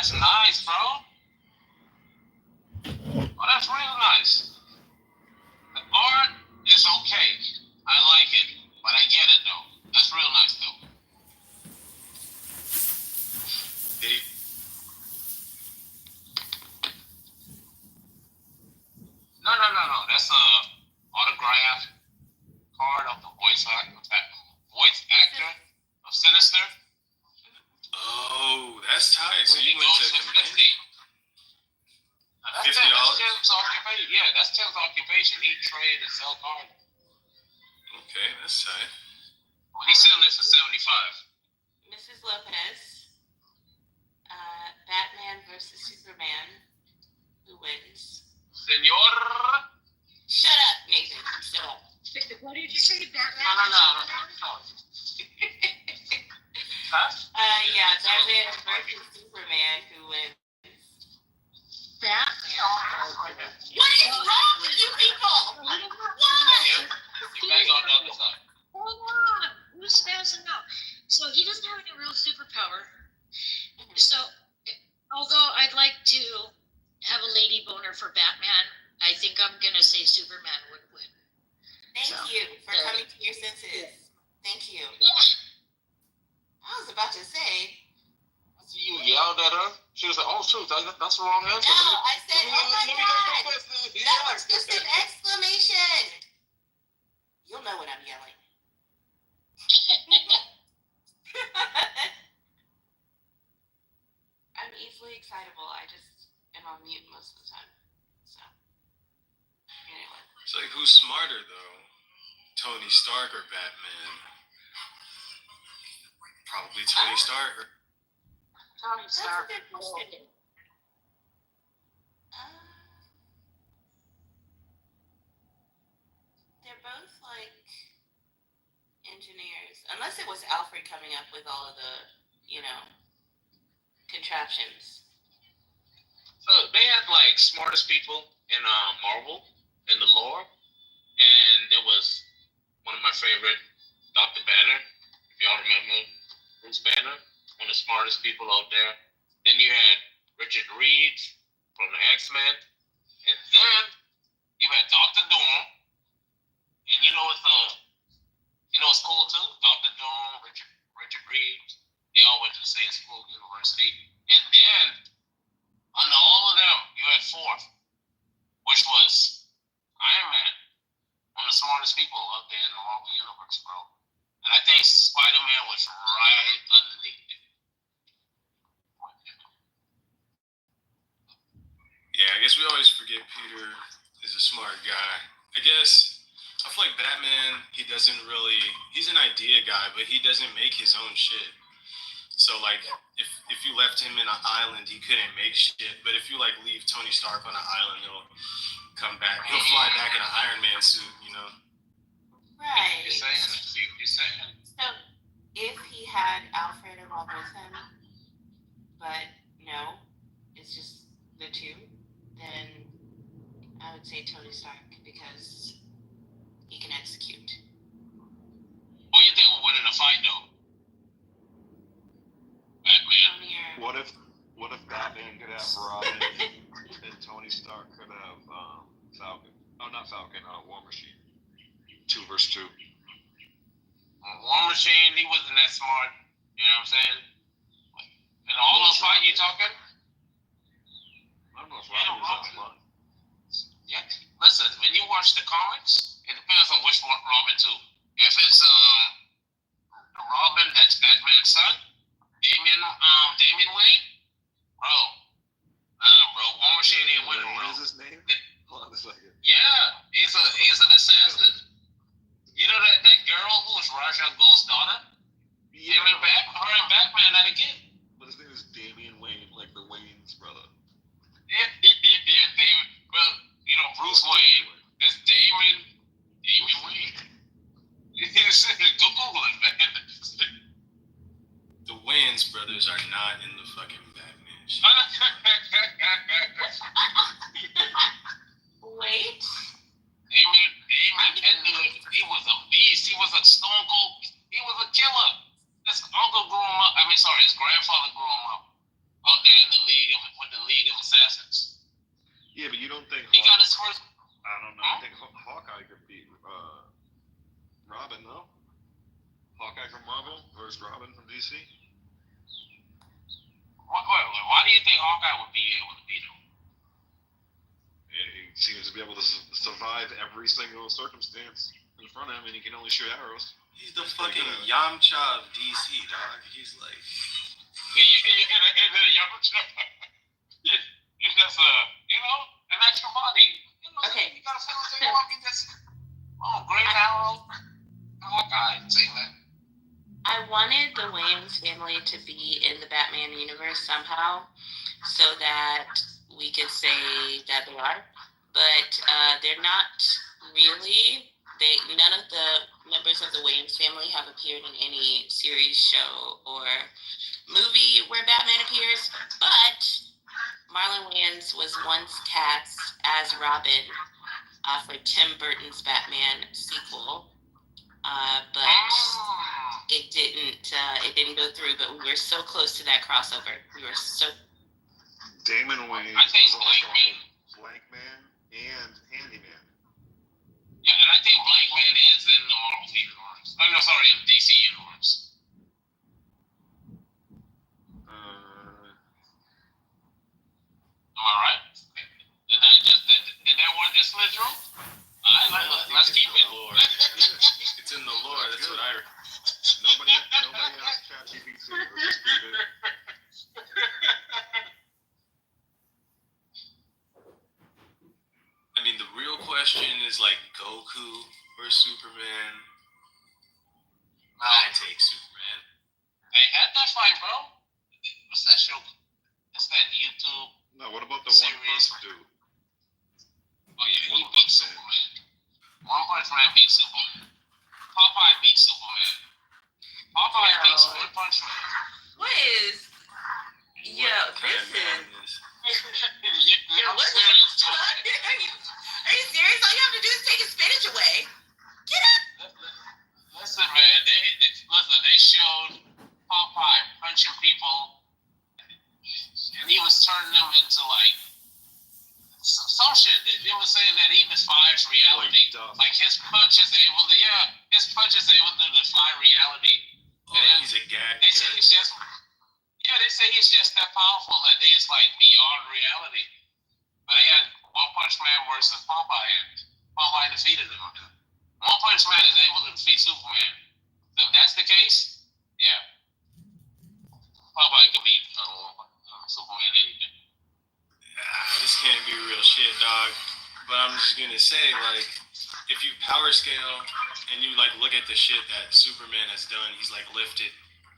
that's nice, bro. Oh, that's real nice. The art is okay. I like it, but I get it though. That's real nice though. No. That's a autograph card of the voice actor of Sinister. Oh, that's tight. So you went to $50. That's Tim's occupation. Yeah, that's Tim's occupation. He trade and sell cards. Okay, that's tight. Well, he's selling this for $75. Mrs. Lopez, Batman versus Superman. Who wins? Senor. Shut up, Nathan. Shut up. What did you say, Batman? No. Huh? Yeah, Batman versus Superman. Who wins? Batman. What is wrong with you people? What? You bang on the other side. Hold on. Who's spazzing out? So he doesn't have any real superpower. So, although I'd like to have a lady boner for Batman, I think I'm going to say Superman would win. Thank you for coming to your senses. Thank you. Yeah. I was about to say. You yelled at her. She was like, "Oh shoot, that's the wrong answer." No, I said, "Oh my God, that was just an exclamation." You'll know when I'm yelling. I'm easily excitable. I just am on mute most of the time. So, anyway. It's like, who's smarter though? Tony Stark or Batman? Probably Tony Stark. Tony Stark. That's a good question. They're both like engineers, unless it was Alfred coming up with all of the, contraptions. So they had like smartest people in Marvel in the lore, and there was one of my favorite, Dr. Banner. If y'all remember Bruce Banner, one of the smartest people out there. Then you had Richard Reed from the X-Men, and then you had Dr. Doom. And it's cool too. Dr. Doom, Richard Reed, they all went to the same school, university. And then under all of them, you had fourth, which was Iron Man, one of the smartest people out there in the Marvel universe, bro. And I think Spider-Man was right underneath it. Yeah, I guess we always forget Peter is a smart guy. I feel like Batman, he's an idea guy, but he doesn't make his own shit. So like, if you left him in an island, he couldn't make shit. But if you like leave Tony Stark on an island, he'll come back. He'll fly back in an Iron Man suit, Right. You're saying. So, if he had Alfred along with him, but no, it's just the two, then I would say Tony Stark because he can execute. Who do you think will win in a fight, though? Batman. What if Batman could have Robin and Tony Stark could have Falcon? Oh, not Falcon. War Machine. 2 versus 2. War Machine, he wasn't that smart. You know what I'm saying? In all those fights you talking? I don't know if Robin was that smart. Yeah. Listen, when you watch the comics, it depends on which one Robin too. If it's the Robin that's Batman's son, Damian Wayne, bro. War Machine ain't winning, bro. What is his name? Hold on a second. Yeah, he's an assassin. You know that girl who was Ra's al Ghul's daughter? Yeah. Her and Batman at a game. But his name is Damian Wayne, like the Wayne's brother. Yeah, David. Well, Bruce Wayne. It's Damian Wayne. Google it, man. The Wayans brothers are not in the fucking Batman shit. Wait. Damian, he was a beast. He was a stone cold. He was a killer. His grandfather grew him up out there in the League Hawkeye could beat Robin, though. Hawkeye from Marvel versus Robin from DC. Why do you think Hawkeye would be able to beat him? Yeah, he seems to be able to survive every single circumstance in front of him, and he can only shoot arrows. He's the fucking Yamcha of DC, dog. He's like... He's just an extra body. Okay. You gotta feel like you want to get this. Oh, Green Arrow. Hawkeye. Say that. I wanted the Wayans family to be in the Batman universe somehow, so that we could say that they are, but they're not really. None of the members of the Wayans family have appeared in any series, show, or movie where Batman appears, but Marlon Wayans was once cast as Robin for Tim Burton's Batman sequel, but it didn't go through. But we were so close to that crossover. We were so. Damon Wayans I think was also Blankman and Handyman. Yeah, and I think Blankman is in the Marvel universe. I'm no, sorry, in the DC universe. Am I right? Did that one just slip through? Let's keep it. Lore, it's in the lore. That's what I. Nobody asked ChatGPT. Let's just keep it. I mean, the real question is like Goku or Superman. I take Superman. They had that fight, bro. What's that show? It's that YouTube. No, what about the series. One Punch dude? Oh yeah, he beat Superman. One Punch Man beat Superman. Popeye beat Superman. Popeye beats One Punch Man. What is? Yeah, this is. I'm serious. Are you serious? All you have to do is take his spinach away. Get up. Listen, man. They showed Popeye punching people, and he was turning them into like some shit. They were saying that he defies reality. Like his punch is able to, defy reality. Oh, he's a gag. They say he's just. Yeah, they say he's just that powerful that he's like beyond reality. But they had One Punch Man versus Popeye, and Popeye defeated him. One Punch Man is able to defeat Superman. So if that's the case, yeah, Popeye could beat Superman anything. This can't be real shit, dog. But I'm just gonna say, like, if you power scale and you like look at the shit that Superman has done, he's like lifted.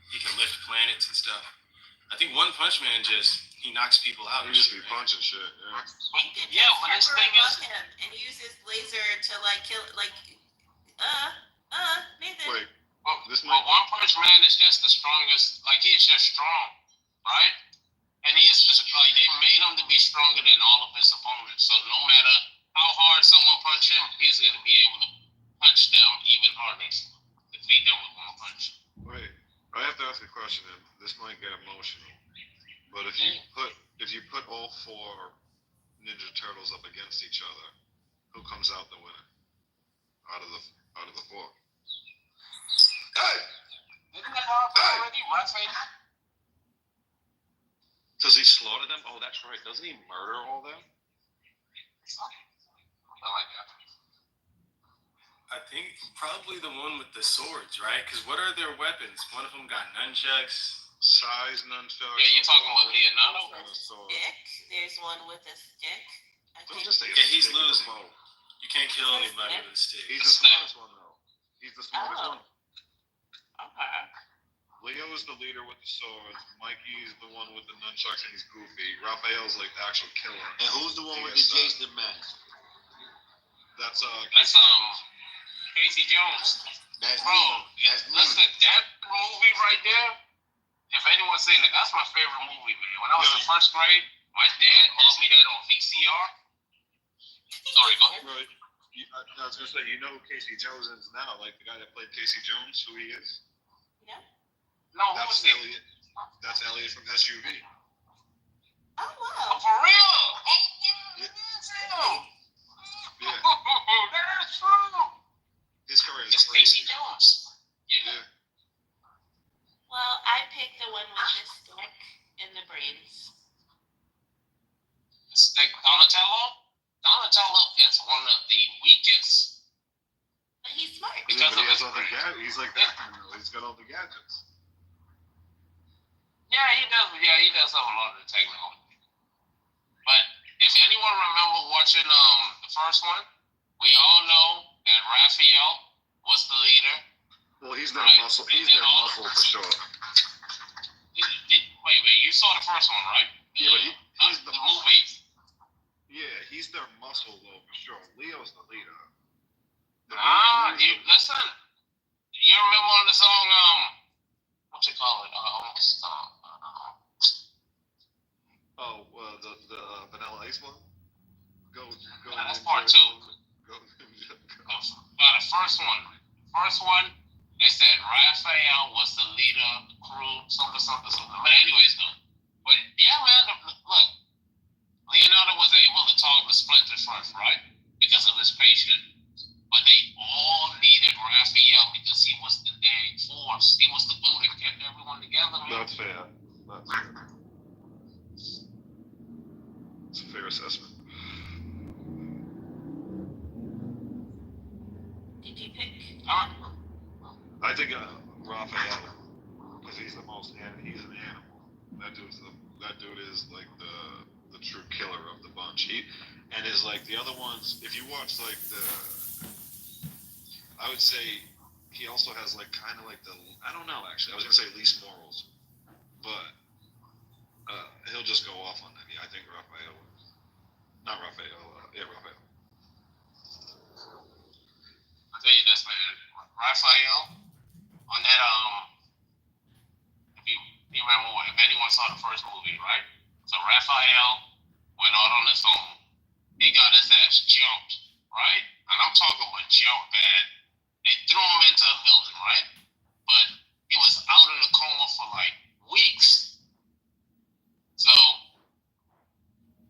He can lift planets and stuff. I think One Punch Man he knocks people out. He just be punching shit, yeah. Yeah, but this thing is. And he uses laser to like kill, like, Nathan. Wait, But One Punch Man is just the strongest. Like he's just strong, right? And he is just like they made him to be stronger than all of his opponents. So no matter how hard someone punch him, he's gonna be able to punch them even harder, defeat them with one punch. Wait, I have to ask a question, and this might get emotional. But if you put all four Ninja Turtles up against each other, who comes out the winner? Out of the four? Hey! Isn't that already? Raphael? Does he slaughter them? Oh, that's right. Doesn't he murder all them? I like that. I think probably the one with the swords, right? Because what are their weapons? One of them got nunchucks. Size nunchucks. Yeah, you're talking about Leonardo? Stick. There's one with a stick. He's losing. You can't kill anybody with a stick. He's the smartest one, though. He's the smartest one. Okay. Leo is the leader with the swords. Mikey's the one with the nunchucks, and he's goofy. Raphael's like the actual killer. And who's the one with the Jason mask? That's Casey Jones. That's Bro, me. That's me. listen, that movie right there, if anyone's seen it, that's my favorite movie, man. When I was in first grade, my dad bought me that on VCR. Sorry, go ahead. Right. I was going to say, you know who Casey Jones is now, like the guy that played Casey Jones, who he is? Yeah. No, who That's was it? Elliot. That's Elliot from SUV. Oh, Oh, wow. for real? Oh, Yeah. yeah. Yeah. That pick the one with the stick and the brains. Stick Donatello? Donatello is one of the weakest. But he's smart. Yeah, but he has all the gadgets. He's like that. He's got all the gadgets. Yeah, he does. Yeah, he does have a lot of the technology. But if anyone remember watching the first one, we all know that Raphael was the leader. Well, he's their Right. muscle. He's their muscle for sure. Wait, you saw the first one, right? Yeah, but he's the movie. Yeah, he's their muscle though for sure. Leo's the leader. Listen. You remember on the song what you call it? What's the song? The Vanilla Ice one. Go. That's part 2. Go. The first one. They said Raphael was the leader of the crew, something. But anyways, though. But yeah, man, look, Leonardo was able to talk to Splinter first, right? Because of his patience. But they all needed Raphael because he was the dang force. He was the glue that kept everyone together, man. That's fair. It's a fair assessment. Did you pick? I think Raphael, because he's the most, and he's an animal. That dude is like the true killer of the bunch. And is like the other ones. If you watch like I would say he also has like kind of like I don't know actually. I was gonna say least morals, but he'll just go off on them. Yeah, I think Raphael. Not Raphael. Raphael. I'll tell you this, man. Raphael, on that, if you remember, if anyone saw the first movie, right? So Raphael went out on his own. He got his ass jumped, right? And I'm talking about jump bad. They threw him into a building, right? But he was out in a coma for like weeks. So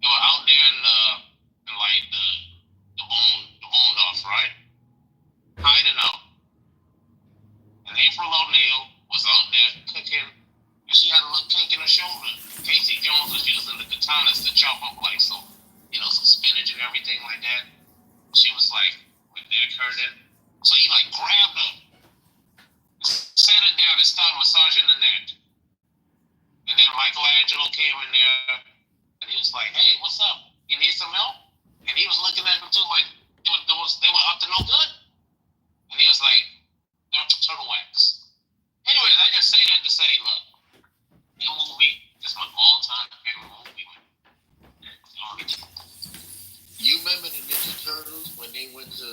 they were out there in like the boondocks, right? Hiding out. And April O'Neil was out there cooking, and she had a little kink in her shoulder. Casey Jones was using the katanas to chop up like some spinach and everything like that. She was like, her neck hurting. So he like grabbed her, sat her down and started massaging the neck. And then Michelangelo came in there, and he was like, "Hey, what's up? You need some help?" And he was looking at him too, like they were up to no good. And he was like, "They're turtle wax." Anyways, I just say that to say, look, your movie is my all-time favorite movie. You remember the Ninja Turtles when they went to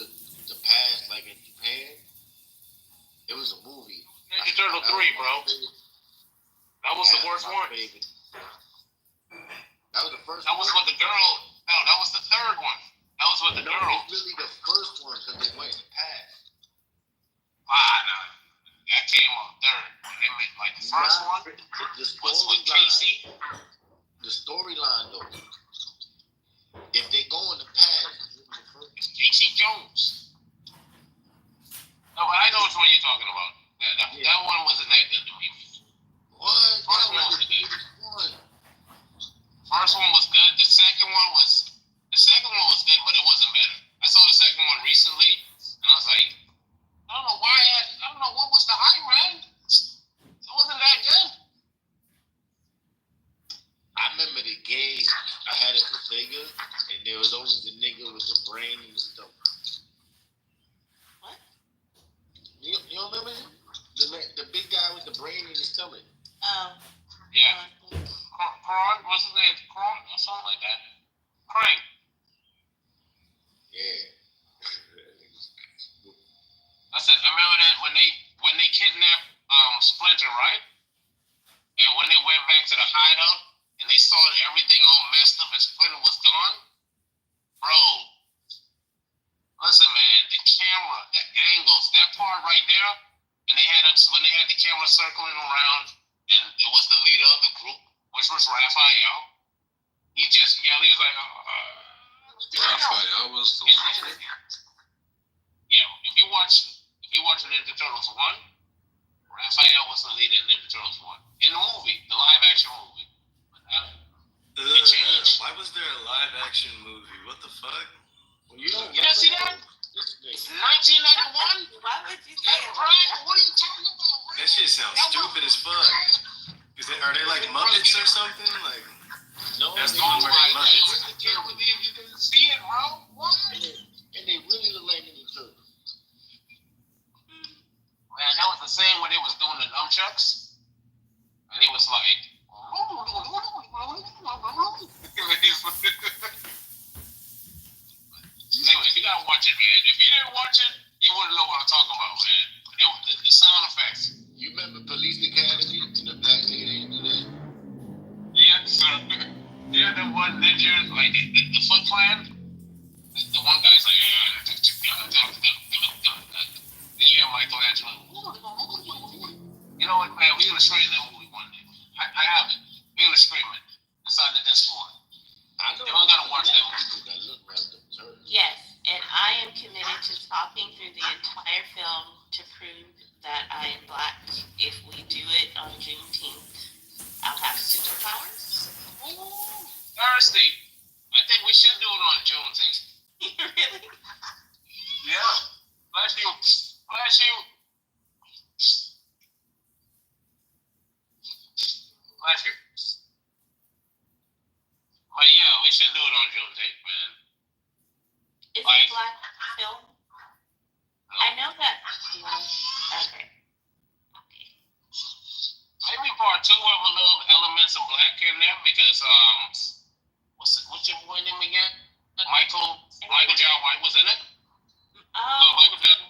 the past, like in Japan? It was a movie. Ninja Turtle 3, bro. That was the worst one. Favorite. That was the first That was one? with the girl. No, that was the third one. That was with the girl. It's really the first one because they went in the past. No. That came on third. And they made, like, the first one was with Casey. The storyline, though. If they go in the past, It's Casey Jones. No, but I know which one you're talking about. That one wasn't that good to me. what? First That one was was the good. biggest one. First one was good. The second one was good, but it wasn't better. I saw the second one recently, and I was like, I don't know why. I don't know what was the hype, man. It wasn't that good. I remember the game. I had it for Sega, and there was always the nigga with the brain and the stomach. What? You don't remember him? The big guy with the brain in his stomach. Oh. Yeah. Kron, what's his name? Kron or something like that? Crank. Yeah. Listen, I remember that when they kidnapped Splinter, right? And when they went back to the hideout and they saw everything all messed up and Splinter was gone, bro. Listen, man, the camera, the angles, that part right there, and when they had the camera circling around, and it was the leader of the group, which was Raphael. He just yelled. He was like, Raphael was the yeah. If you watch Ninja Turtles 1, Raphael was the leader in Ninja Turtles 1. In the movie, the live action movie. It changed. Why was there a live action movie? What the fuck? Well, you don't You didn't see that? This It's nigga. 1991? Why would you say it? Right? What are you talking about? That shit sounds stupid as fuck. Are they like Muppets or something? Like, No, that's they the one look where like they Muppets. I can't believe you didn't see it, bro. What? and they really look like Ninja Turtles. Man, that was the same when they was doing the nunchucks. And he was like, anyway, you gotta watch it, man. If you didn't watch it, you wouldn't know what I'm talking about, man. The sound effects. You remember Police Academy and the black nigga they do that? Yeah, sir. Yeah, the one ninja, like the Foot Clan. The one guy's like, then you have Michelangelo. You know what, man? We're gonna stream that movie one day. I have it. We're gonna stream it inside the Discord. I know. Y'all gotta watch that people that look like the turtles. Yes, and I am committed to talking through the entire film to prove that I am black. If we do it on Juneteenth, I'll have superpowers. Ooh, thirsty. I think we should do it on Juneteenth. Really? Yeah. Bless you. Bless you. Bless you. But yeah, we should do it on Juneteenth, man. Is it Like- a black film? I know that. Okay. Maybe part 2 have a little elements of black in there because what's your boy name again? Michael John White was in it. No, Michael John.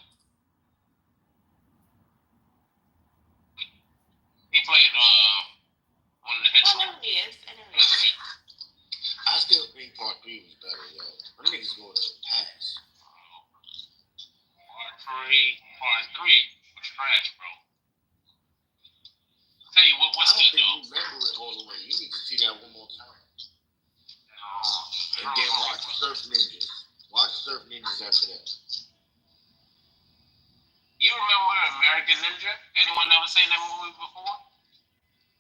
He played one of the I headshots. know who he is. I know who he is. I still think part 3 was better, yo. Them niggas go to pass. Part 3 was trash, bro. Tell you what's I don't good think though. you remember it all the way. You need to see that one more time. No. And then watch Surf Ninjas. Watch Surf Ninjas after that. You remember American Ninja? Anyone ever seen that movie before?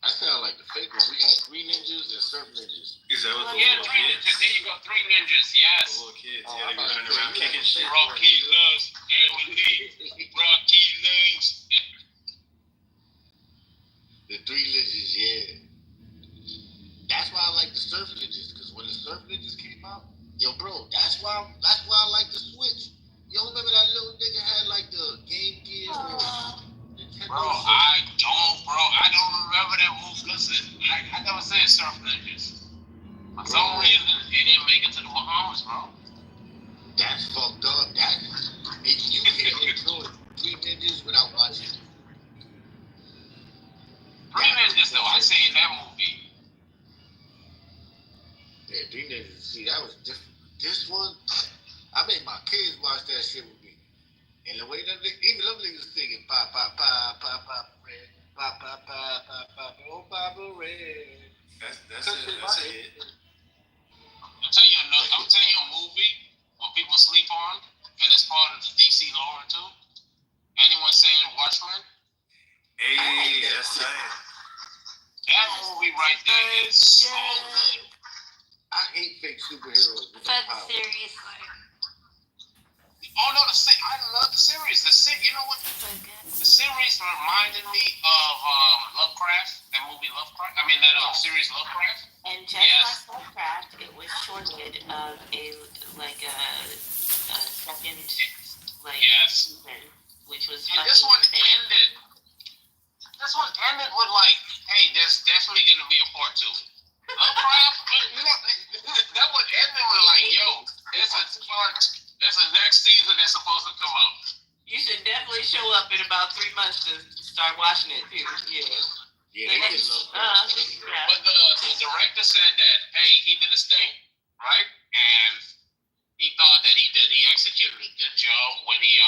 That sound like the fake one. We had 3 ninjas and Surf Ninjas. Is that what the Yeah, little 3 kids? ninjas. There you go, 3 ninjas. Yes. The little kids, Oh, yeah, they I go thought running you around said kicking yeah. shit. Rocky loves Emily. Rocky loves. The 3 ninjas, yeah. That's why I like the Surf Ninjas, because when the Surf Ninjas came out, yo, bro, that's why I like the Switch. Yo, remember that little nigga had like the Game Gear? Bro, I don't remember that movie. Listen, I never said Surf Ninjas. For some reason, it didn't make it to the Bahamas, bro. That's fucked up. You can't enjoy 3 ninjas without watching it. 3 Ninjas, though, I seen that movie. Yeah, 3 ninjas. See, that was different. This one, I made my kids watch that shit with me. And the way even them niggas singing, pa pa pa pa pa red, pa pa pa pa pa oh Papa red. That's it. I'm telling you a movie when people sleep on, and it's part of the DC lore too. Anyone saying Watchmen? Hey, that's tight. That movie right there is so good. I hate fake superheroes with But their power. seriously, Oh no, I love the series. You know what? so good. The series reminded me of Lovecraft. That movie Lovecraft. I mean that series Lovecraft. And just Yes. like Lovecraft, it was shorted of a second Yes. season, which was And this one insane. ended. This one ended with like, hey, there's definitely gonna be a part 2. Lovecraft, that one ended with like, yo, there's a next season that's supposed to come out. You should definitely show up in about 3 months to start watching it too. Yeah. Yeah, they did love that. Yeah. But the director said that, hey, he did his thing, right? And he thought that he executed a good job when he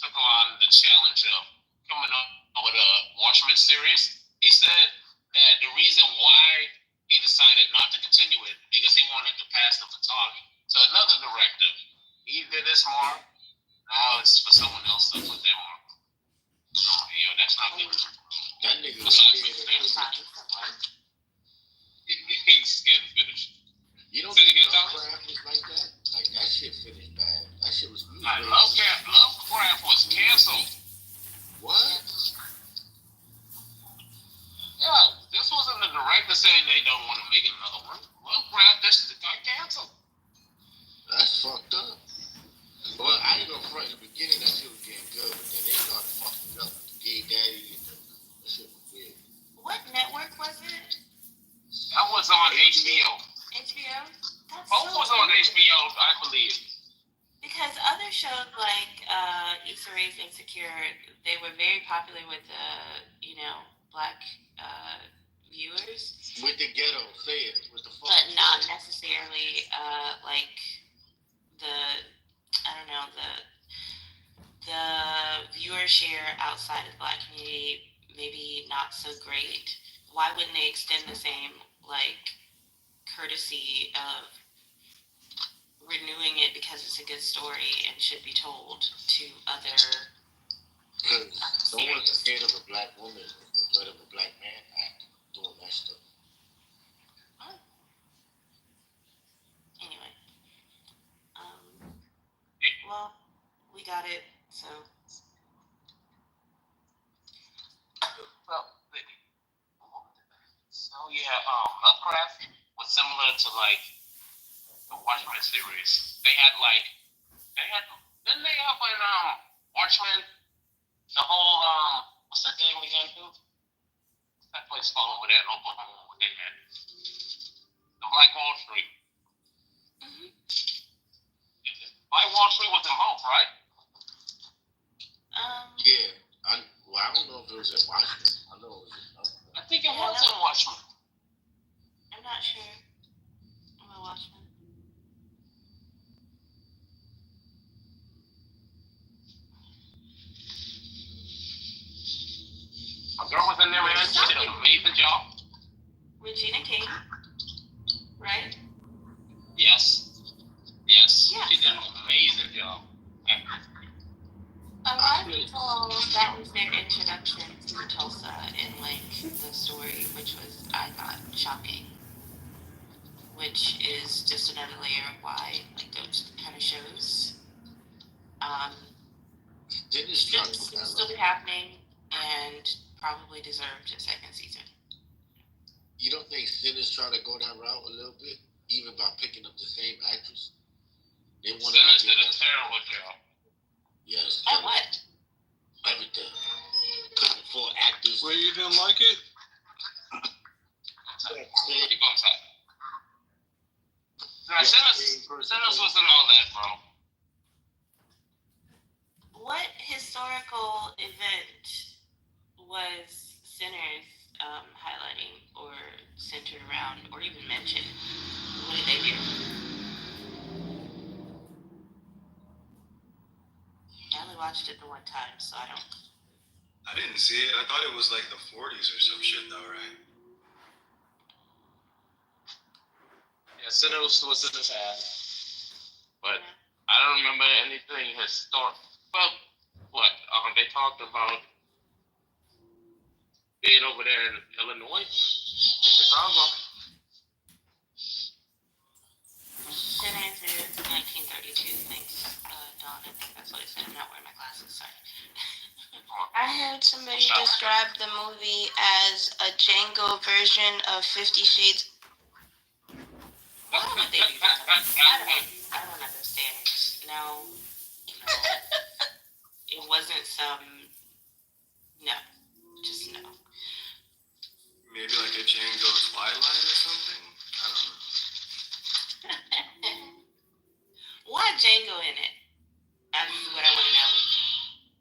took on the challenge of coming up with a Watchmen series. He said that the reason why he decided not to continue it because he wanted to pass the baton to another director. He did this mark. Now it's for someone else to put their mark. Oh, yo, that's not good. don't want to make another one. Well, Brad, this got canceled. That's fucked up. Well, I ain't gonna front in the beginning. That shit was getting good, but then they started fucking up with the gay daddy and that shit was weird. What network was it? That was on HBO. HBO? That's Both so was on weird. HBO, I believe. Because other shows like Issa Rae's Insecure, they were very popular with black viewers. With the ghetto, say it. With the fucking But not ghetto. necessarily like the viewer share outside of the black community maybe not so great. Why wouldn't they extend the same courtesy of renewing it because it's a good story and should be told to other? Because no one's scared of a black woman if the blood of a black man act doing that stuff. Anyway, well, we got it. So Lovecraft was similar to the Watchmen series. Didn't they have Watchmen the whole what's that name again, dude? That place called over there in Oklahoma, what they had. The Black Wall Street. mm-hmm. Black Wall Street was in both, right? Yeah. I don't know if it was at Washington. I know it was in I think it was in Watchmen. I'm not sure. I'm a Watchman. A girl was in there and she did an amazing job. Regina King, right? Yes. Yeah. She did an amazing job. A lot of people, that was their introduction to Tulsa and the story, which was, I thought, shocking. Which is just another layer of why those kind of shows should still be happening and probably deserved a second season. You don't think Sinners try to go that route a little bit, even by picking up the same actress? Sinners did a terrible job. Yes. At what? Everything. Couldn't afford actors. Well, you didn't like it? Keep on top. Sinners wasn't all that, bro. What historical event was Sinners highlighting or centered around or even mentioned? What did they do? I only watched it the one time, so I don't. I didn't see it. I thought it was like the 40s or some shit, though, right? Yeah, Sinners was in his ass. But I don't remember anything historic. Well, what? They talked about being over there in Illinois, in Chicago. Sinners is 1932. Thanks, Dawn. I think that's what I said. I'm not wearing my glasses. Sorry. I heard somebody describe the movie as a Django version of 50 Shades. Why would they do that? I don't understand. No. It wasn't no. Just no. Maybe like a Django Twilight or something? I don't know. Why Django in it? That's what I want to know.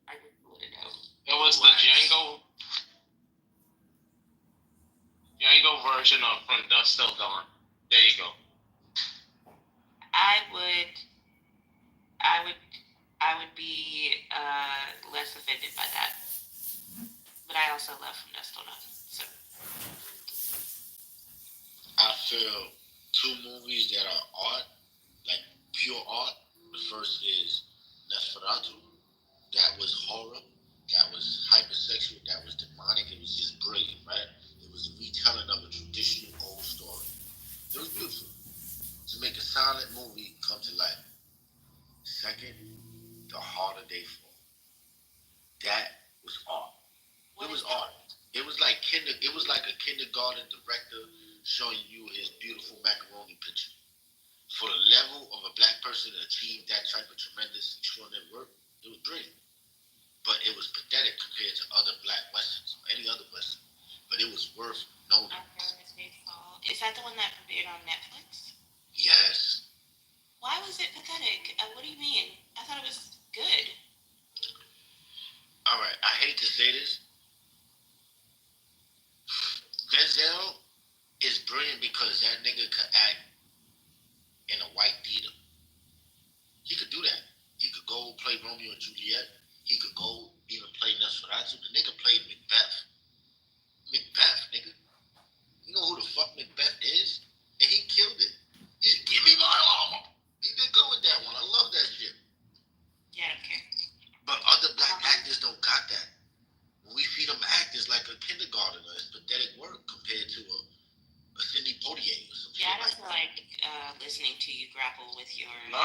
I just want to know. It was the Django version of From Dusk Till Dawn. There you go. I would be less offended by that. But I also love From Dusk Till Dawn. So I feel two movies that are art, like pure art. The first is Nosferatu. That was horror. That was hypersexual. That was demonic. It was just brilliant, right? It was a retelling of a traditional old story. It was beautiful. To make a silent movie come to life. Second, The Harder They Fall. That was art. It was art. It was like a kindergarten director showing you his beautiful macaroni picture. For the level of a black person to achieve that type of tremendous, extraordinary work, it was brilliant. But it was pathetic compared to other black westerns, or any other western. But it was worth noting. Is that the one that premiered on Netflix? Yes. Why was it pathetic? What do you mean? I thought it was good. All right, I hate to say this. Denzel is brilliant because that nigga could act in a white theater. He could do that. He could go play Romeo and Juliet. He could go even play Nosferatu. The nigga played Macbeth. Macbeth, nigga. You know who the fuck Macbeth is? And he killed it. He said, give me my armor. He did good with that one. I love that shit. Yeah, okay. But other black actors don't got that. When we see them act, it's like a kindergartner. It's pathetic work compared to a Sidney Poitier or something. Yeah, I don't feel like listening to you grapple with your... No.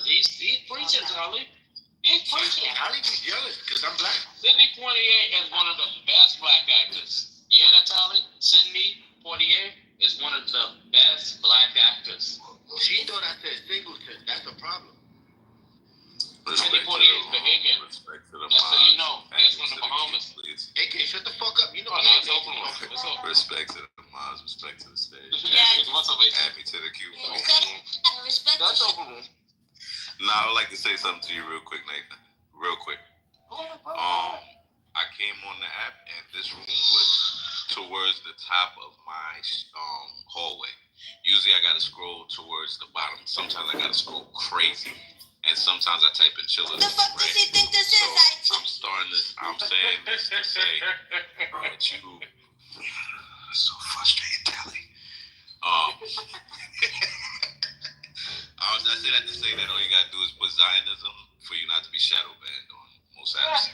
He's preaching, Charlie. He's preaching. How do you be jealous? Because I'm black. Sidney Poitier is one of the best black actors. You hear that, Charlie? Sidney Poitier is one of the best black actors. She thought I said Singleton. That's a problem. Sidney Poitier is Bahamian. Respect to the Just so you moms. know, he's from the Bahamas. Please. AK, shut the fuck up. You know Oh, no, it's open room. It's open. Respect to the moms. Respect to the stage. Yeah. What's up, Ace? Add me to the queue. Respect. That's open room. Now, I would like to say something to you real quick, Nathan. Real quick. I came on the app, and this room was towards the top of my hallway. Usually, I gotta scroll towards the bottom. Sometimes I gotta scroll crazy, and sometimes I type in chillers. The fuck does he think this is? I'm saying this to say that you so frustrated, Tally. I say that to say that all you gotta do is put Zionism for you not to be shadow banned on most apps.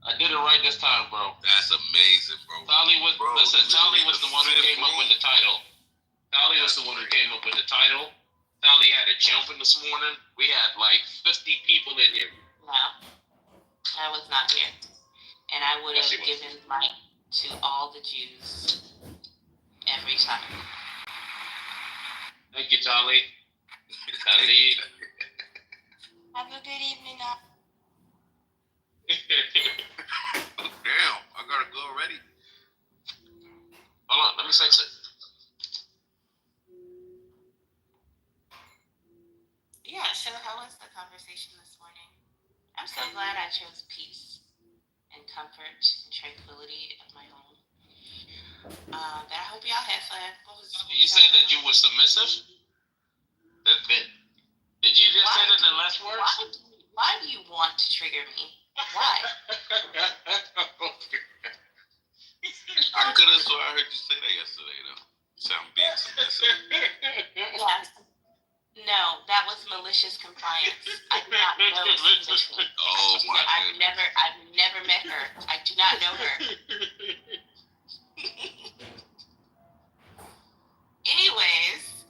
I did it right this time, bro. That's amazing, bro. Tolly was Bro, Tolly was the one who came up with the title. Tolly was the one who came up with the title. Tolly had a jumping this morning. We had like 50 people in here. No, I was not here. And I would have Yes, he was. given light to all the Jews every time. Thank you, Tolly. Tolly. Have a good evening now. Damn, I gotta go already. Hold on, let me say something. Yeah, so how was the conversation this morning? I'm so glad I chose peace and comfort and tranquility of my home. But I hope y'all had fun. You said that you were submissive? Did you just say that in less words? Why do you want to trigger me? Why? I could have sworn I heard you say that yesterday, though. You sound being submissive. Yes. No, that was malicious compliance. I do not know submission. Oh my goodness. I've never met her. I do not know her. Anyways,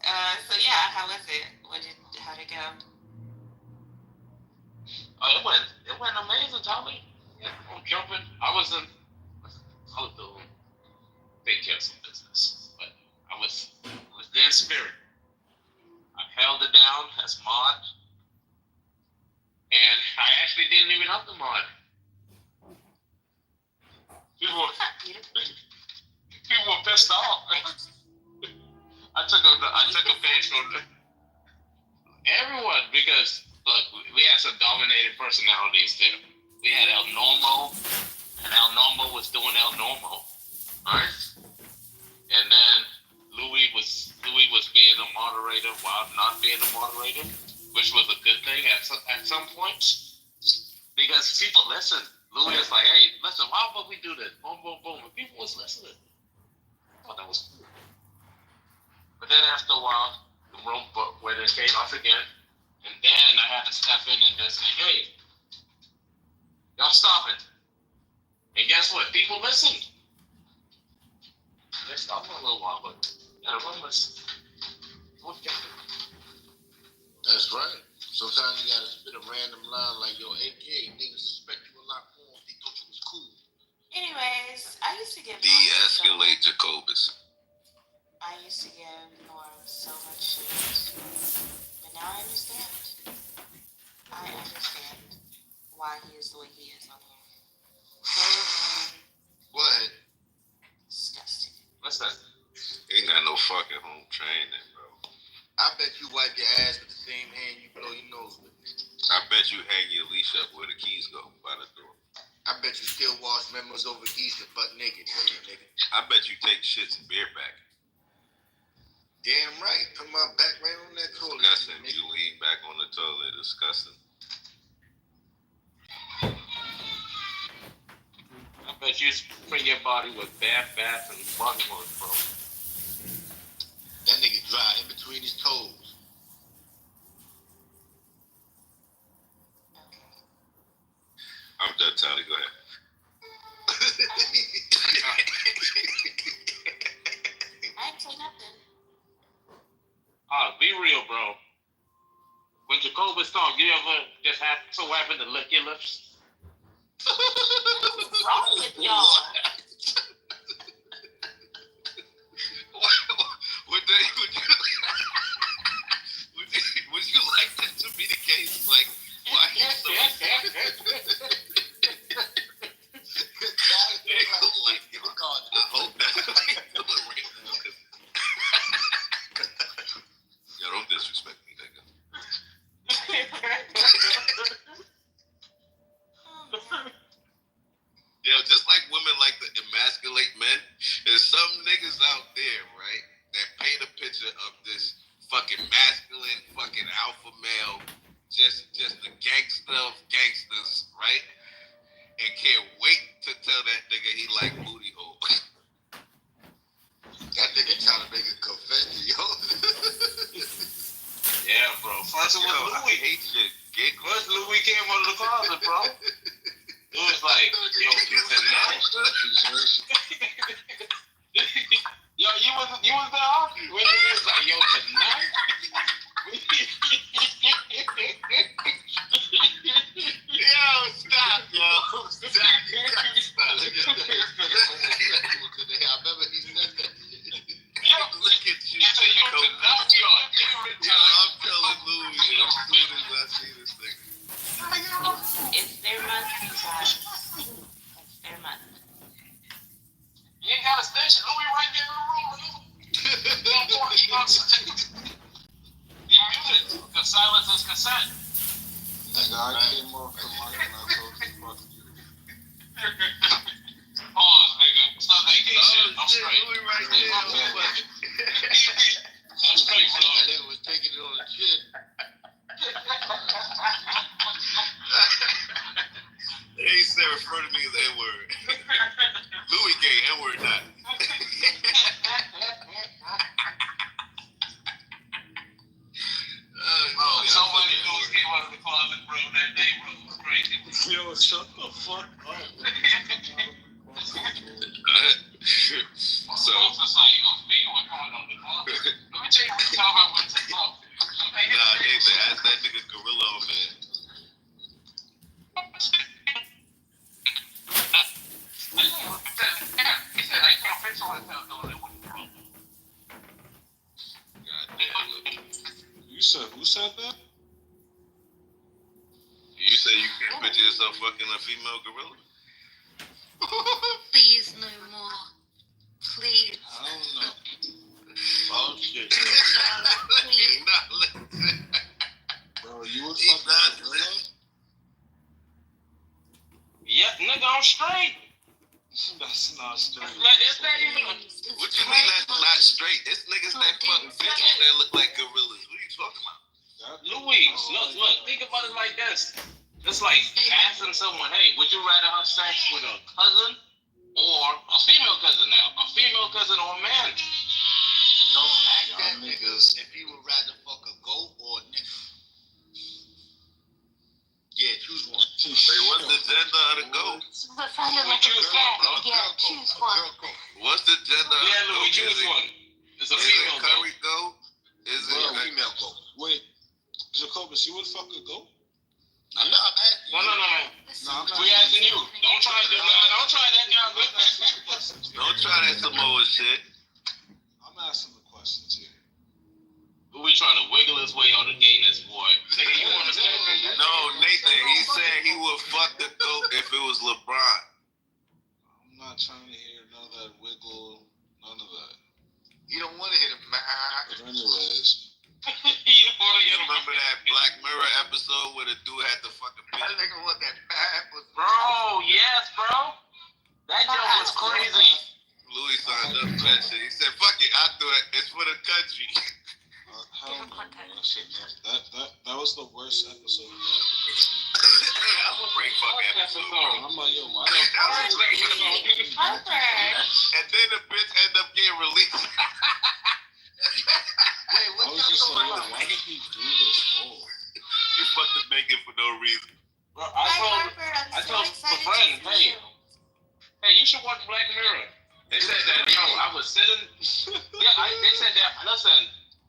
so yeah, how was it? How'd it go? Oh, it went amazing, Tommy. Yeah, I'm jumping. I was doing take care of some business, but I was there in spirit. I held it down as mod, and I actually didn't even have to mod. People were pissed off. I took a page from everyone because look, we had some dominated personalities there. We had El Normo, and El Normo was doing El Normo, right? And then Louis was being a moderator while not being a moderator, which was a good thing at some points because people listened. Louis was like, "Hey, listen, why would we do this? Boom, boom, boom." And people was listening. I thought that was cool. But then after a while, the room went in chaos again. And then I had to step in and just say, "Hey, y'all stop it." And guess what? People listened. They stopped for a little while, but yeah, the room was That's right. Sometimes you gotta spit a random line like, "Yo, AK, niggas suspect you a lot more. They thought you was cool." Anyways, I used to give BS. Emasculate Jacobus. I used to give Norm so much shit, but now I understand. I understand why he is the way he is on here. What? Disgusting. What's that? Ain't got no fucking home training, bro. I bet you wipe your ass with the same hand you blow your nose with. I bet you hang your leash up where the keys go by the door. I bet you still wash members over geese and butt naked, nigga. I bet you take shits bareback. Damn right. Put my back right on that toilet. Disgusting. You lean back on the toilet. Disgusting. I bet you spray your body with bath and body wash, bro. That nigga dry in between his toes. Okay. I'm done, Tony. Go ahead. I ain't say nothing. Be real, bro. When Jacobus talk, you ever just so happen to lick your lips? What's wrong with y'all? Would you like that to be the case? Like, why are you so I hope that's Yo, don't disrespect me, nigga. Yo, just like women like to emasculate men, there's some niggas out there, right, that paint a picture of this fucking masculine, fucking alpha male, just the gangster of gangsters, right? And can't wait to tell that nigga he like booty hole. That nigga trying to make a confession, yo. Yeah, bro. First it was Louis. I hate shit. First Louis came out of the closet, bro. It was like, yo, tonight. Yo, you was there arguing when he was like, yo, tonight. Yo, stop, yo. Stop. I remember he said that. Yo, Look at you. you say, yo, tonight, yo, I'm telling Louis as soon as I see this thing. It's their month, you guys. It's their month. You ain't got a station. Louis right there in the room. He muted. The silence is consent. Nigga, I came off the mic and I told you fuck you. Pause, nigga. It's not vacation. I'm shit, straight. Louis right there. I'm straight, so. That nigga was taking it on the chin. They said refer to me as N-word. Louis gay, N-word not. So many dudes came out of the closet, bro, that day, bro. It was crazy. Yo, shut the fuck up. So, It's like, you gonna feel what coming out of the closet. Let me tell you what time I went to the club. nah, Nathan, ask that nigga Gorilla, man. He said, I can't picture myself doing it with the club. Goddamn. You said, who said that? You say you can't picture yourself fucking a female gorilla? Please, no more. Please. I don't know. Oh, shit. He's not listening. Bro, you would He's fuck not a gorilla? listening. Yeah, nigga, I'm straight. That's not straight. Like, it's not even What you mean that's not straight? It's niggas that fuck bitches that look like gorillas. What are you talking about? Louis, look, think about it like this. It's like asking someone, hey, would you rather have sex with a cousin or a female cousin now? A female cousin or a man? No, ask that nigga if he would rather fuck a goat or a nigga. Yeah, choose one. Wait, what's the gender of the goat? But sounded like a Choose cat. one, bro. Yeah, choose one. Girl goat. What's the gender of the Yeah, goat? Louis, choose one. It's a Is it female curry goat. goat? Is it Well, female goat. Wait, Jacobus, you would fuck a goat? I'm asking No. No, I'm not. We asking you. Don't try that now. Don't try that now. Don't try that That's some old shit. I'm asking the questions here. Who we trying to wiggle his way out of gayness, boy? Nigga, you want to say that? No, Nathan, he said he would fuck the GOAT if it was LeBron. I'm not trying to hear none of that wiggle, none of that. You don't want to hit him, man. But anyways, You want to You remember that Black Mirror episode where the dude had the fucking That picture? nigga want that bad pussy. Bro, yes, bro. That joke was crazy. Louis signed up for that shit. He said, fuck it, I'll do it. It's for the country. hell no, bro. That was the worst episode of that. That was a great fucking episode, bro. I'm like, yo, why the That was a great episode. Harper. And then the bitch ended up getting released. Wait, I what was y'all just talking like, yo, about? why did he do this role? You fucked the Megan for no reason. Bro, Hi, Harper. I I'm so told excited my friend, to see hey. you. Hey, you should watch Black Mirror. They said that, yo, I was sitting. They said that, listen,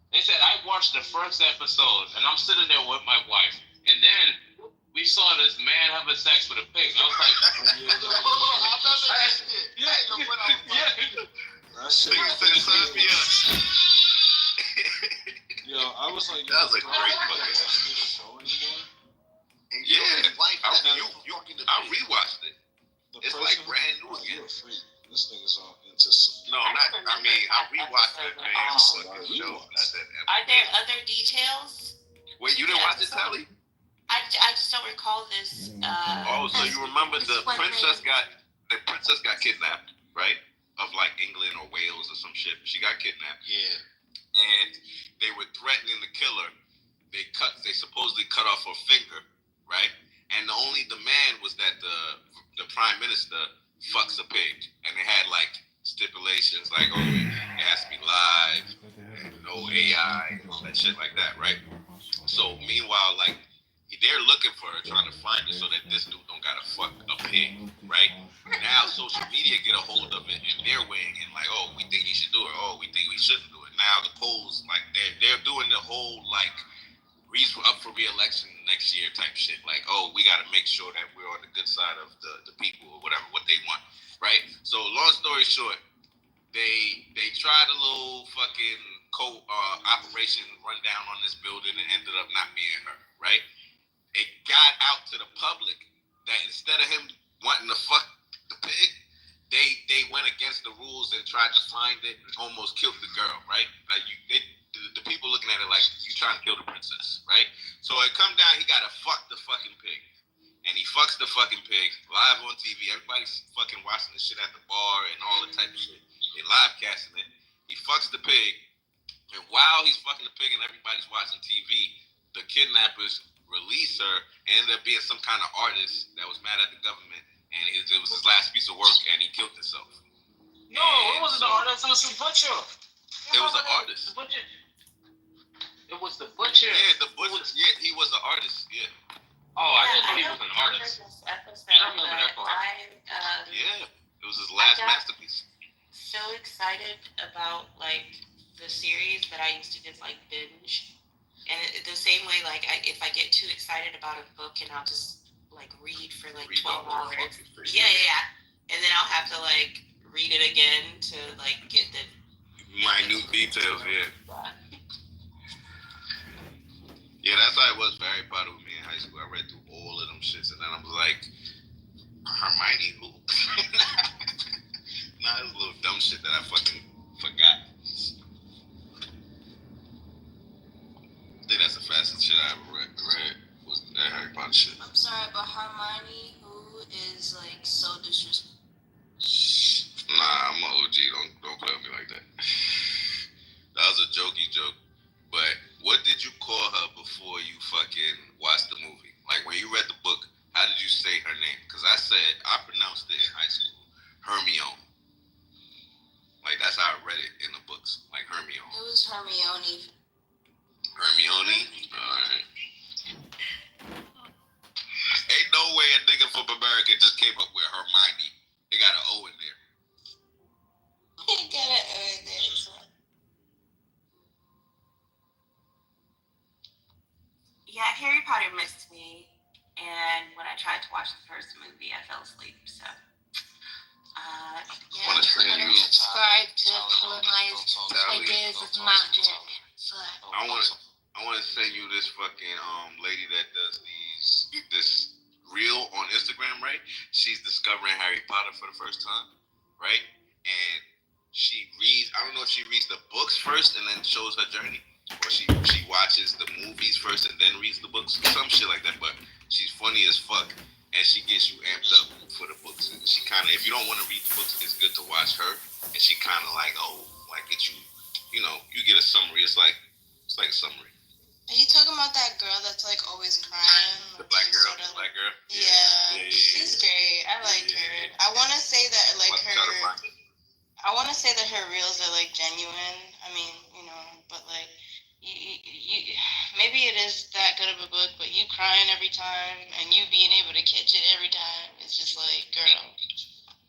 they said I watched the first episode and I'm sitting there with my wife. And then we saw this man having sex with a pig. I was like, I remember that shit. yeah, I ain't know what I was yeah. That shit Nigga said, sign me up. Yo, I was like, That was a yo, great I don't fucking watch this show anymore. And Yeah, his wife I I rewatched it. The It's person like who- brand new Oh, again. you're a freak. This nigga's on into some. No, not. I mean, I rewatched the damn fucking show. That's it. Are there other details? Wait, you didn't watch it, Sally? I just don't recall this. Oh, so you remember the princess got kidnapped, right? Of like England or Wales or some shit. She got kidnapped, Yeah. and they were threatening to kill her. They supposedly cut off her finger, right? And the only demand was that the prime minister fucks a pig, and they had like stipulations like, oh, it has to be live and no AI and all that shit like that, right? So meanwhile, like they're looking for her, trying to find her so that this dude don't gotta fuck a pig, right? Now social media get a hold of it and they're weighing in like, oh, we think he should do it, oh, we think we shouldn't do it. Now the polls, like they're doing the whole like up for re-election next year type shit. Like, oh, we got to make sure that we're on the good side of the people or whatever, what they want, right? So long story short, they tried a little fucking operation run down on this building and ended up not being her, right? It got out to the public that instead of him wanting to fuck the pig, they went against the rules and tried to find it and almost killed the girl, right? Like the people looking at it like you trying to kill the princess, right? So it come down, he gotta fuck the fucking pig. And he fucks the fucking pig live on TV. Everybody's fucking watching the shit at the bar and all the type of shit. They live casting it. He fucks the pig. And while he's fucking the pig and everybody's watching TV, the kidnappers release her and ended up being some kind of artist that was mad at the government. And it was his last piece of work and he killed himself. No, it wasn't the artist. It was the butcher. It was the artist. The butcher. It was the butcher. Yeah, the butcher. Yeah, he was the artist. Yeah. Oh, I didn't know he was an artist. This episode, I remember that part. Yeah, it was his last masterpiece. So excited about like the series that I used to just like binge, and the same way like if I get too excited about a book and I'll just like read for like 12 hours. Yeah, and then I'll have to like read it again to like get the minute details. Yeah. Yeah, that's how it was for everybody with me in high school. I read through all of them shits, and then I was like, Hermione who? Nah, it was a little dumb shit that I fucking forgot. I think that's the fastest shit I ever read was that Harry Potter shit. I'm sorry, but Hermione, who is like so disrespectful. Nah, I'm an OG. Don't play with me like that. That was a jokey joke. But what did you call her before you fucking watched the movie? Like when you read the book, how did you say her name? Because I pronounced it in high school, Hermione. Like that's how I read it in the books, like Hermione. It was Hermione. Hermione? Alright. Ain't no way a nigga from America just came up with Hermione. They got an O in there. You gotta earn this one. Yeah, Harry Potter missed me, and when I tried to watch the first movie, I fell asleep. So, I want to send you. Subscribe. reads the books first and then shows her journey, or she watches the movies first and then reads the books, some shit like that. But she's funny as fuck, and she gets you amped up for the books. And she kind of, if you don't want to read the books, it's good to watch her, and she kind of like get you, you know, you get a summary. It's like a summary. Are you talking about that girl that's like always crying? The black girl, black girl. Yeah, she's great. I like her. I want to say that like I want to say that her reels are like genuine. I mean, you know, but like you maybe it is that good of a book, but you crying every time and you being able to catch it every time, it's just like, girl,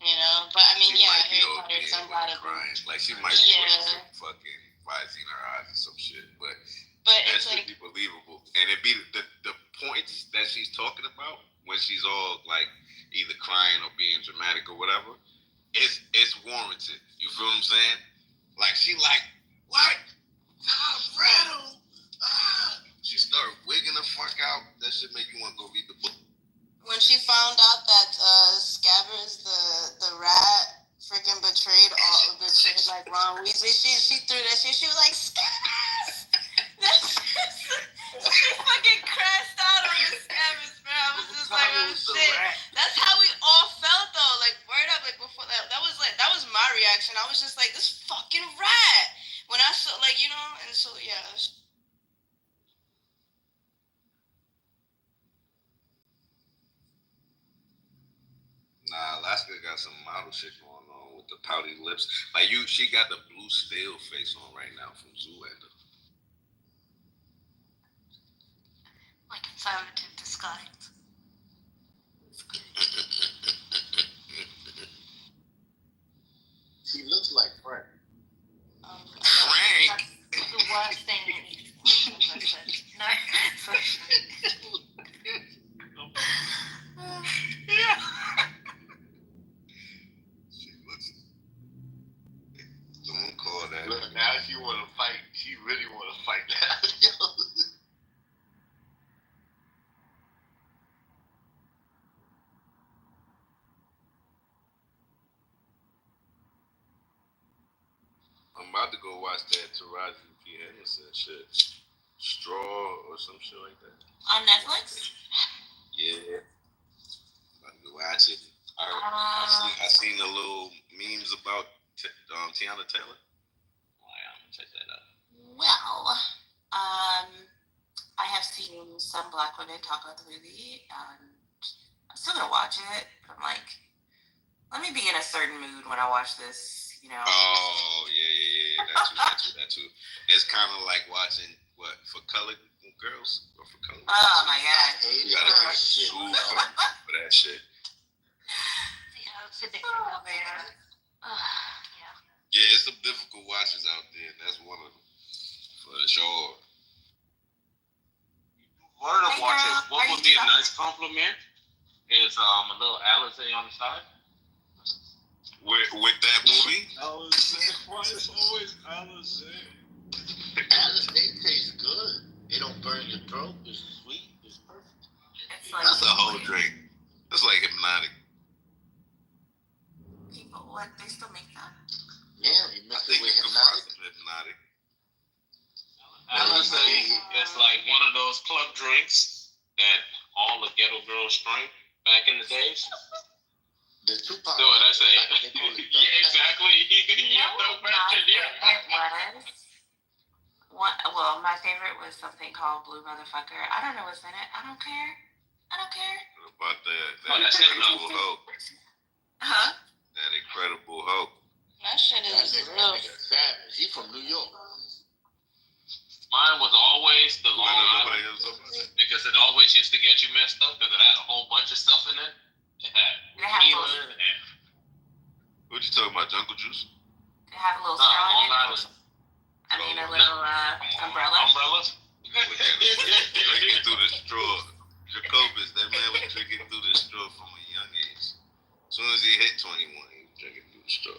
you know. But I mean, Harry Potter, some part of it. Like she might be some fucking vising her eyes or some shit, but that should be believable. And it be the points that she's talking about when she's all like either crying or being dramatic or whatever, it's warranted. You feel what I'm saying? Like she like, what? Tom Riddle. She started wigging the fuck out. That should make you want to go read the book. When she found out that Scabbers, the rat, freaking betrayed like Ron Weasley, she threw that shit. She was like, Scabbers! She fucking crashed out on the Scabbers, bro. I was just like, oh shit. That's how we all felt though. Like, word up, like before that was my reaction. I was just like, this fucking rat. When I saw, like, you know, and so yeah. Nah, Alaska got some model shit going on with the pouty lips. Like she got the blue steel face on right now from Zoolander. Like conservative disguise. She looks like Frank. Frank. That's the worst thing. No. Yeah. She looks. Don't call that. Look, now she want to fight. She really want to fight now. I'm about to go watch that Taraji P. Henderson shit. Straw or some shit like that. On Netflix? Yeah. I'm about to go watch it. I seen the little memes about Tiana Taylor. Oh, yeah, I'm gonna check that out. Well, I have seen some Black women talk about the movie, and I'm still gonna watch it. But I'm like, let me be in a certain mood when I watch this, you know. Oh, yeah. That too. It's kind of like watching, for colored girls? Or for colored girls? Oh, my God. You gotta be super for that shit. Oh, man. Yeah, it's some difficult watches out there, and that's one of them, for sure. One of the watches, what would be a nice compliment is a little Alizé on the side. With that movie? Alizé, why is always Alizé? Alizé tastes good. It don't burn your throat. It's sweet. It's perfect. It's like, That's a whole drink. That's like hypnotic. people, what, they still make that? Yeah, you I mix think it with you can find hypnotic. some hypnotic. Alizé is like one of those club drinks that all the ghetto girls drank back in the days. The Tupac. So what I say? They call it Yeah, exactly. You know No what question, yeah. my favorite was? Well, my favorite was something called Blue Motherfucker. I don't know what's in it. I don't care. About that That's Incredible Hulk. Huh? That Incredible Hulk. That shit That is nigga savage. He from New York. Mine was always the Long Nobody Island else talking about that? because it always used to get you messed up because it had a whole bunch of stuff in it. It had tequila and What you talking about, Jungle Juice? They have a little straw Long in it. Island I mean, a little umbrella. umbrellas. Drinking through the straw. Jacobus, that man was drinking through the straw from a young age. As soon as he hit 21, he was drinking through the straw.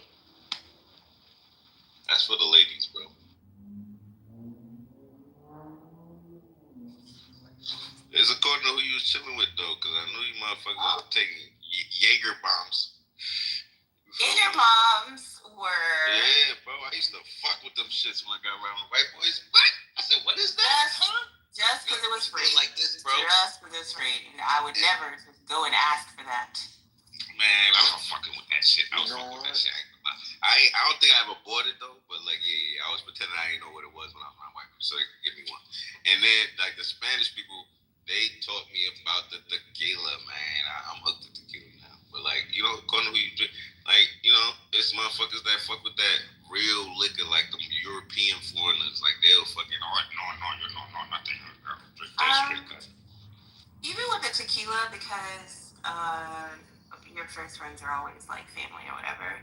That's for the ladies, bro. It's according to who you was chilling with, though, because I knew you motherfuckers were taking Jaeger bombs. Jaeger bombs were. Yeah, bro, I used to fuck with them shits when I got around the white boys. What? I said, what is that? Just because it was free. Like this, bro. Just because it's free. I would never go and ask for that. Man, I was fucking with that shit. I don't think I ever bought it though, but like, yeah, I was pretending I didn't know what it was when I was around white people, so they could give me one. And then like the Spanish people, they taught me about the tequila, man. I'm hooked to tequila now. But like, you know, according to who you drink, like, you know, it's motherfuckers that fuck with that real liquor, like the European foreigners, like they'll fucking no, nothing. Drink that straight. Even with the tequila, because your first friends are always like family or whatever.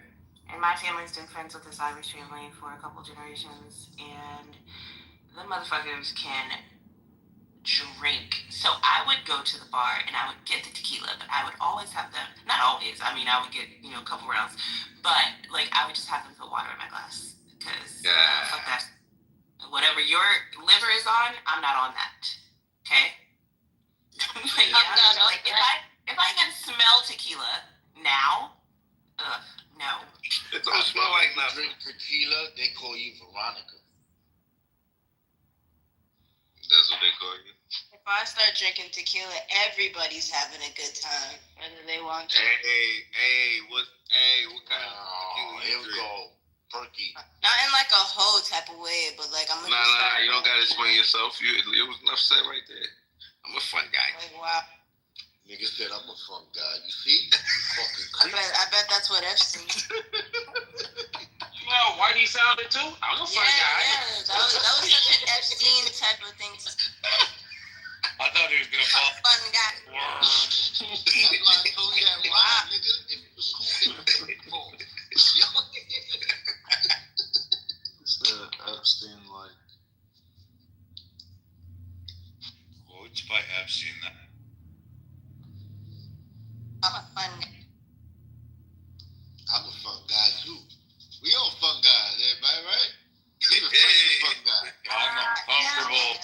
And my family's been friends with this Irish family for a couple generations, and the motherfuckers can drink. So I would go to the bar and I would get the tequila, but I would always have them, not always, I mean, I would get, you know, a couple rounds, but like I would just have them put water in my glass, because fuck that. Whatever your liver is on, I'm not on that. Okay? Like, I'm not like, if I even smell tequila now, no. It don't smell like nothing. Drink tequila, they call you Veronica. That's what they call you? If I start drinking tequila, everybody's having a good time, whether they want to. What kind of tequila here we go. Perky. Not in like a hoe type of way, but like I'm gonna Nah, you don't gotta explain yourself. It was enough said right there. I'm a fun guy. Like, wow. Nigga said I'm a fun guy. You see? Fucking I bet that's what Epstein. Well, Whitey sounded too. I'm a fun guy. Yeah, that was such an Epstein type of thing to I thought he was gonna fall. Fun guy. That's why I told you that. Wow, nigga. If it was cool, it was It's the Epstein like. Quotes by Epstein. I'm a fun guy. I'm a fun guy too. We all fun guys, everybody, right? Even Frank's a fun guy. I'm uncomfortable.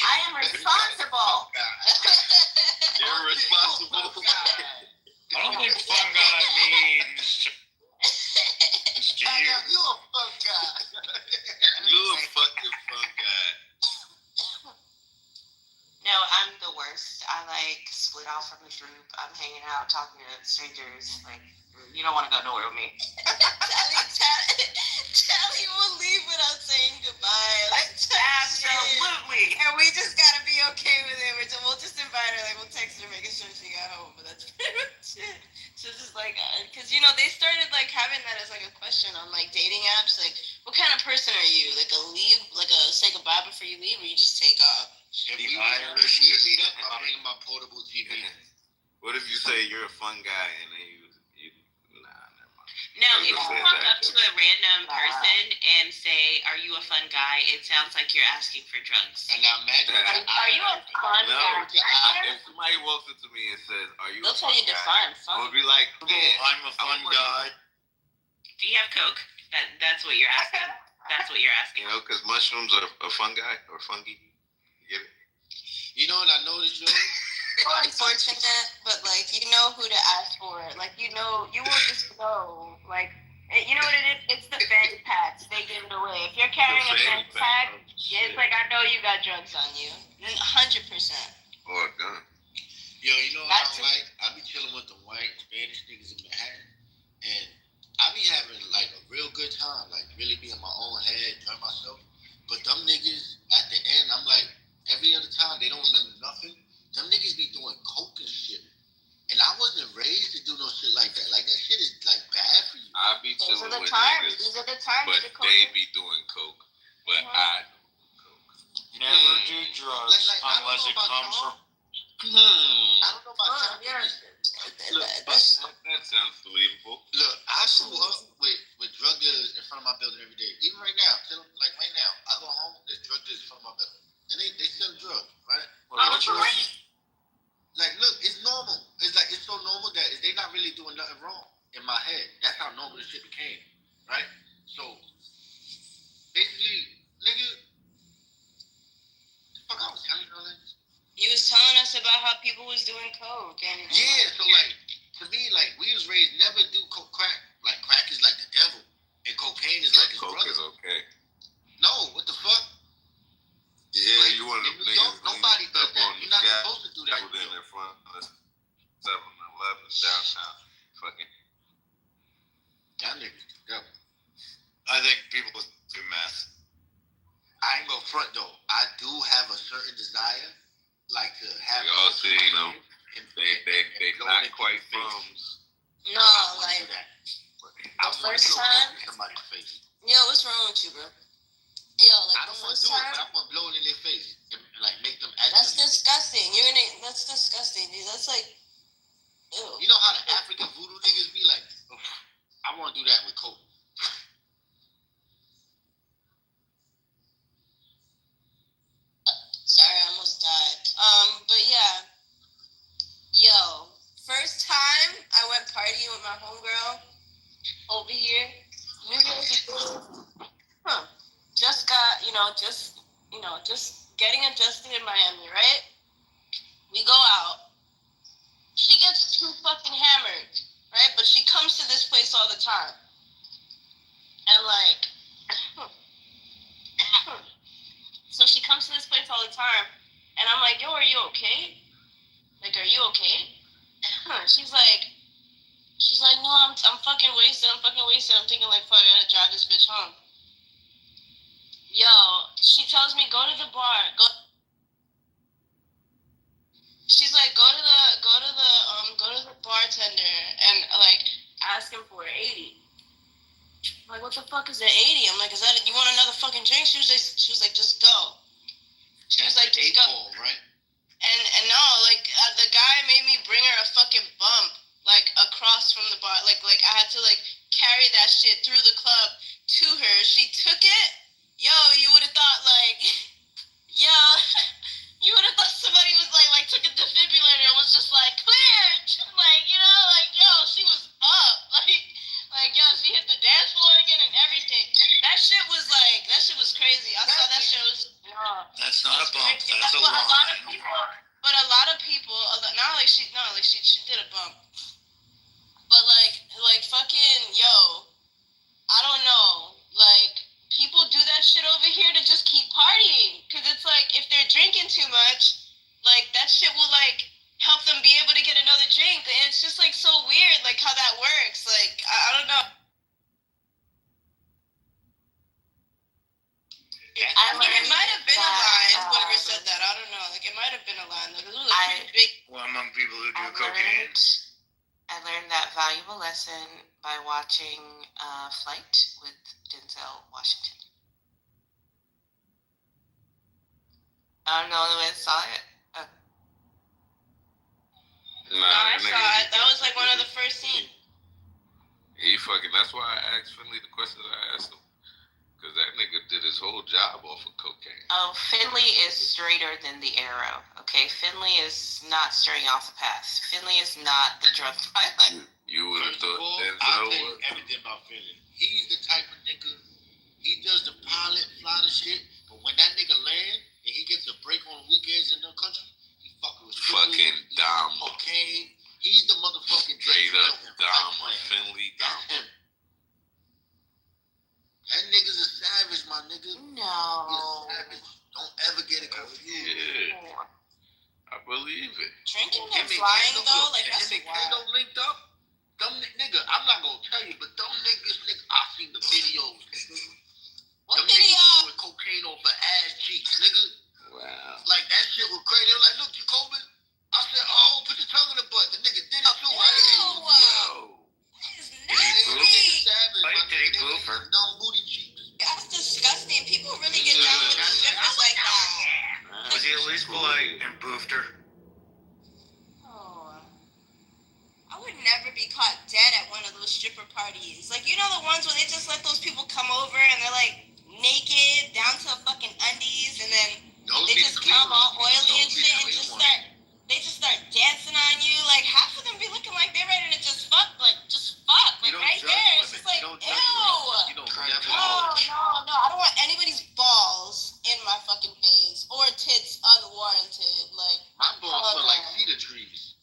I am responsible. You're responsible. I don't think fun guy means to you. You a fun guy. You a fucking fun guy. No, I'm the worst. I like split off from the group. I'm hanging out, talking to strangers. Like, you don't want to go nowhere with me. Tally will leave without saying goodbye. Like, Absolutely. and we just gotta be okay with it. We'll just invite her. Like, we'll text her, making sure she got home. But that's pretty much it. So it's just like, because you know they started like having that as like a question on like dating apps. Like, what kind of person are you? Like a leave, like a say goodbye before you leave, or you just take off? If we meet up, I'll bring my portable TV. What if you say you're a fun guy and then you nah, never mind. No, if you walk up to a random person and say, "Are you a fun guy?" It sounds like you're asking for drugs. And now imagine, Are you a fun guy? If somebody walks up to me and says, "Are you?" They'll tell you to define I fun. would be like, I'm a fun guy. Do you have Coke? That's what you're asking. That's what you're asking. You know, because mushrooms are fungi or fungi. You get it? you know what I noticed, yo? Unfortunate, but like you know who to ask for. Like you know, you will just know. Like you know what it is? It's the fanny packs. They give it away. If you're carrying a fanny pack, it's like I know you got drugs on you. 100%. Or a gun. Yo, you know what I don't like? I be chilling with the white Spanish niggas in Manhattan, and I be having like a real good time, like really be in my own head, enjoy myself. But them niggas at the end, I'm like, every other time they don't remember nothing. Them niggas be doing coke and shit. And I wasn't raised to do no shit like that. Like that shit is like bad for you. I be These chilling are the with times. niggas, These are the times. but they be doing coke. But I do coke. Never do drugs Like, I don't unless know it about comes y'all. from. I don't know about y'all. Look, that sounds believable. Look, I grew up with drug dealers in front of my building every day. Even right now, like right now, I go home, there's drug dealers in front of my building. And they sell drugs, right? Like, look, it's normal. It's like, it's so normal that they not really doing nothing wrong in my head. That's how normal this shit became, right? So, basically, nigga, fuck, I was telling you all this. You was telling us about how people was doing coke and Yeah, so like, to me, like, we was raised never do crack. Like, crack is like the devil, and cocaine is like his Coke brother. is think people do meth. I ain't gonna front though. I do have a certain desire, like to have. We all see, you know, they not quite thumbs. No, like the first time. Somebody's face. Yo, what's wrong with you, bro? Yo, like I don't want to do it, but I want to blow it in their face and like make them act. That's disgusting. That's disgusting, dude. That's like, ew. You know how the African voodoo niggas be like? I want to do that with coke. Sorry, I almost died. But yeah. Yo, first time I went partying with my homegirl over here. Just got, just getting adjusted in Miami, right? We go out. She gets too fucking hammered, right? But she comes to this place all the time. And like, so she comes to this place all the time. And I'm like, yo, are you okay? Like, are you okay? She's like, no, I'm fucking wasted. I'm thinking like, fuck, I gotta drive this bitch home. Yo, she tells me go to the bar. She's like, go to the bartender and like ask him for 80. I'm like, what the fuck is an 80? I'm like, is that you want another fucking drink? She was like, just go. She was like, just go. Right? And no, like the guy made me bring her a fucking bump like across from the bar. Like I had to like carry that shit through the club to her. She took it. Yo, you would have thought like, you would have thought somebody was like took a defibrillator and was just like cleared. Like, you know, like yo, she was up. Like yo, she hit the dance floor again and everything. That shit was crazy. I saw that shit was. That's not a bump. Crazy. That's a But line. a lot of people, she did a bump. But like fucking yo, I don't know. Like people do that shit over here to just keep partying, cause it's like if they're drinking too much, like that shit will like help them be able to get another drink, and it's just like so weird, like how that works. Like I don't know. I mean, it might have been a line. Whoever said that, I don't know. Like it might have been a line. Like it was a pretty big. Well, among people who do cocaine. I learned that valuable lesson by watching Flight with Denzel Washington. I'm the only one that saw it. No, I saw it. That was like one of the first scenes. That's why I asked Finley the questions I asked him. Because that nigga did his whole job off of cocaine. Oh, Finley is straighter than the arrow. Okay, Finley is not straying off the path. Finley is not the drug pilot. You would have thought I'll Denzel tell you was. everything about Finley. He's the type of nigga, he does the pilot, fly the shit, but when that nigga land and he gets a break on weekends in the country, he fucking with Fucking dumb. Okay, he's the motherfucking Straight up dumb. Finley That's dumb. him. That nigga's a savage, my nigga. No. He's a savage. Don't ever get it confused. Yeah. I believe it. Drinking and flying though, like and that's they wild. Kendo linked up. Them nigga, I'm not gonna tell you, but them niggas, I seen the videos. What them video? niggas doing cocaine off her ass cheeks, nigga. Wow. Like that shit was crazy. They were like, look, Jacoby. I said, oh, put your tongue in the butt. The nigga did it too, right? Yo. It's nasty. Did he boof her? Numb booty cheeks. That's disgusting. People really get down with strippers like that. Was he at least polite and boofed her? Oh. I would never be caught dead at one of those stripper parties. Like, you know the ones where they just let those people come over and they're like naked down to fucking undies and then they just come all oily and shit and they just start dancing on you. Like half of them be looking like they're ready to just fuck. Like right there. It's just like, ew. You don't never No. I don't want anybody's balls in my fucking face or tits unwarranted. Like my balls smell like cedar trees.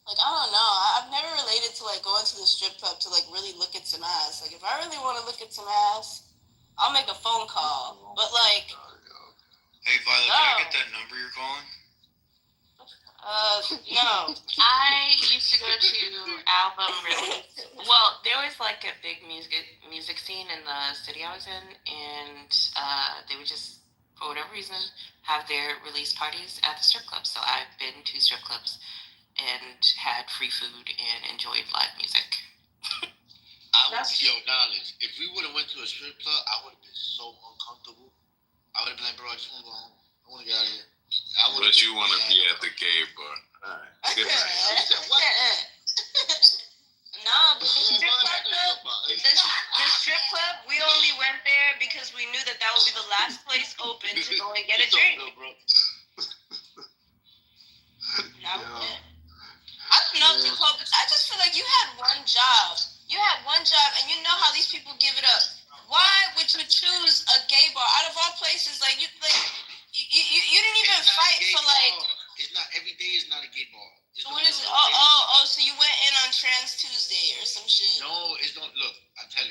Like I don't know. I've never related to like going to the strip club to like really look at some ass. Like if I really want to look at some ass, I'll make a phone call. But like, Hey, Violet, can I get that number you're calling? No. I used to go to album release. Well, there was like a big music scene in the city I was in, and they would just, for whatever reason, have their release parties at the strip club. So I've been to strip clubs and had free food and enjoyed live music. Knowledge. If we would have went to a strip club, I would have been so uncomfortable. I would have been like, bro, I just want to go home. I want to get out of here. But you want to be at the gay bar. All right. Good night. No, but the strip club, we only went there because we knew that would be the last place open to go and get a drink. I don't know, Jacob. I just feel like you had one job. You had one job, and you know how these people give it up. Why would you choose a gay bar out of all places? Like you didn't even fight for like. It's not every day. Is not a gay bar. What is it? Oh! So you went in on Trans Tuesday or some shit? No, it's not. Look,